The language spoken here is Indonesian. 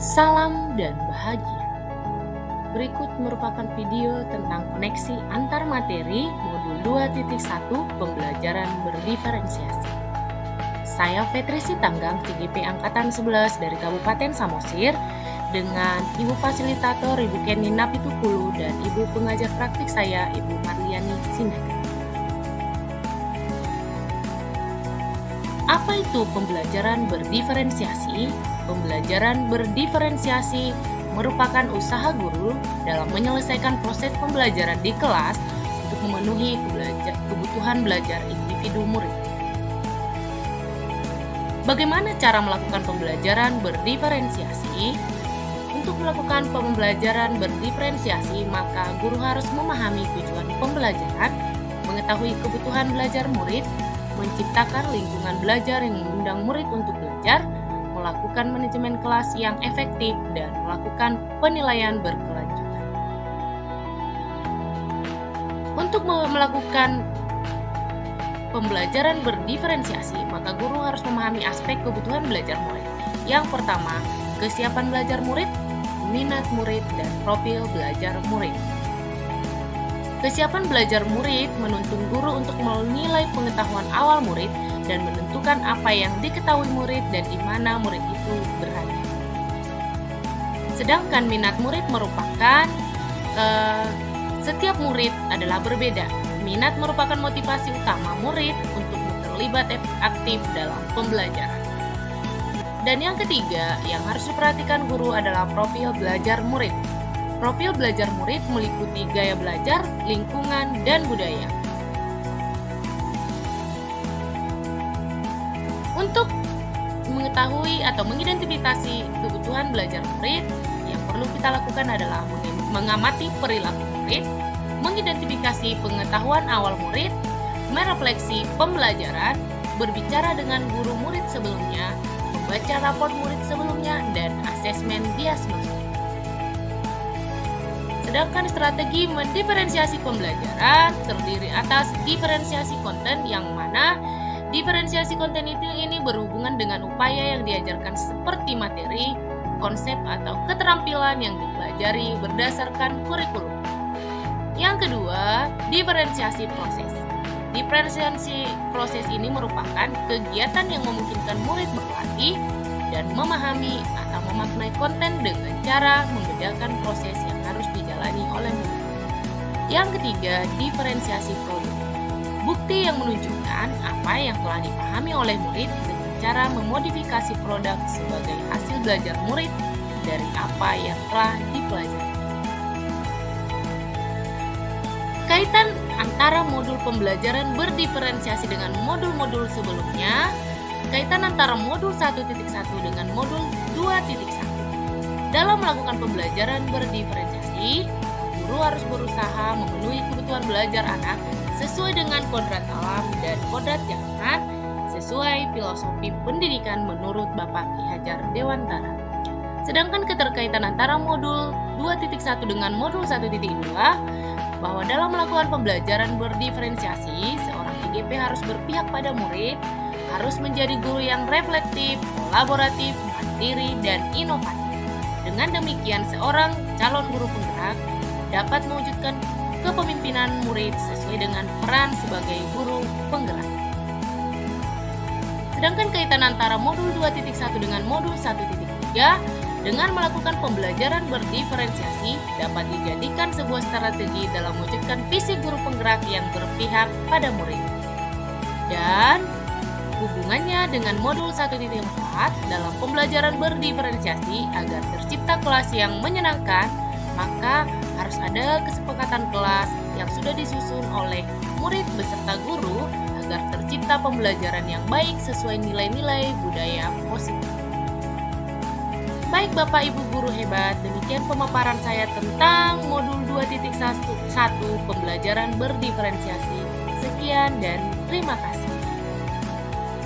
Salam dan bahagia. Berikut merupakan video tentang koneksi antar materi modul 2.1 pembelajaran berdiferensiasi. Saya Fetri Sitanggang, CGP Angkatan 11 dari Kabupaten Samosir, dengan Ibu Fasilitator Ibu Kenny Napitukulu dan Ibu Pengajar Praktik saya Ibu Marliani Sinaga. Apa itu pembelajaran berdiferensiasi? Pembelajaran berdiferensiasi merupakan usaha guru dalam menyelesaikan proses pembelajaran di kelas untuk memenuhi kebutuhan belajar individu murid. Bagaimana cara melakukan pembelajaran berdiferensiasi? Untuk melakukan pembelajaran berdiferensiasi, maka guru harus memahami tujuan pembelajaran, mengetahui kebutuhan belajar murid, menciptakan lingkungan belajar yang mengundang murid untuk belajar, melakukan manajemen kelas yang efektif, dan melakukan penilaian berkelanjutan. Untuk melakukan pembelajaran berdiferensiasi, maka guru harus memahami aspek kebutuhan belajar murid. Yang pertama, kesiapan belajar murid, minat murid, dan profil belajar murid. Kesiapan belajar murid menuntun guru untuk menilai pengetahuan awal murid dan menentukan apa yang diketahui murid dan di mana murid itu berada. Sedangkan minat murid merupakan setiap murid adalah berbeda. Minat merupakan motivasi utama murid untuk terlibat aktif dalam pembelajaran. Dan yang ketiga yang harus diperhatikan guru adalah profil belajar murid. Profil belajar murid meliputi gaya belajar, lingkungan, dan budaya. Untuk mengetahui atau mengidentifikasi kebutuhan belajar murid, yang perlu kita lakukan adalah mengamati perilaku murid, mengidentifikasi pengetahuan awal murid, merefleksi pembelajaran, berbicara dengan guru murid sebelumnya, membaca rapor murid sebelumnya, dan asesmen diagnostik. Sedangkan strategi mendiferensiasi pembelajaran terdiri atas diferensiasi konten, yang mana diferensiasi konten ini berhubungan dengan upaya yang diajarkan seperti materi, konsep, atau keterampilan yang dipelajari berdasarkan kurikulum. Yang kedua, diferensiasi proses. Diferensiasi proses ini merupakan kegiatan yang memungkinkan murid berlatih dan memahami atau memaknai konten dengan cara membedakan proses yang harus dijalani oleh murid. Yang ketiga, diferensiasi produk. Bukti yang menunjukkan apa yang telah dipahami oleh murid dengan cara memodifikasi produk sebagai hasil belajar murid dari apa yang telah dipelajari. Kaitan antara modul pembelajaran berdiferensiasi dengan modul-modul sebelumnya. Kaitan antara modul 1.1 dengan modul 2.1. Dalam melakukan pembelajaran berdiferensiasi, guru harus berusaha memenuhi kebutuhan belajar anak sesuai dengan kodrat alam dan kodrat zaman sesuai filosofi pendidikan menurut Bapak Ki Hajar Dewantara. Sedangkan keterkaitan antara modul 2.1 dengan modul 1.2, bahwa dalam melakukan pembelajaran berdiferensiasi, seorang IGP harus berpihak pada murid, harus menjadi guru yang reflektif, kolaboratif, mandiri, dan inovatif. Dengan demikian, seorang calon guru penggerak dapat mewujudkan kepemimpinan murid sesuai dengan peran sebagai guru penggerak. Sedangkan kaitan antara modul 2.1 dengan modul 1.3, dengan melakukan pembelajaran berdiferensiasi dapat dijadikan sebuah strategi dalam mewujudkan visi guru penggerak yang berpihak pada murid. Dan hubungannya dengan modul 1.4 dalam pembelajaran berdiferensiasi agar tercipta kelas yang menyenangkan, maka harus ada kesepakatan kelas yang sudah disusun oleh murid beserta guru agar tercipta pembelajaran yang baik sesuai nilai-nilai budaya positif. Baik Bapak Ibu guru hebat, demikian pemaparan saya tentang modul 2.1 pembelajaran berdiferensiasi. Sekian dan terima kasih.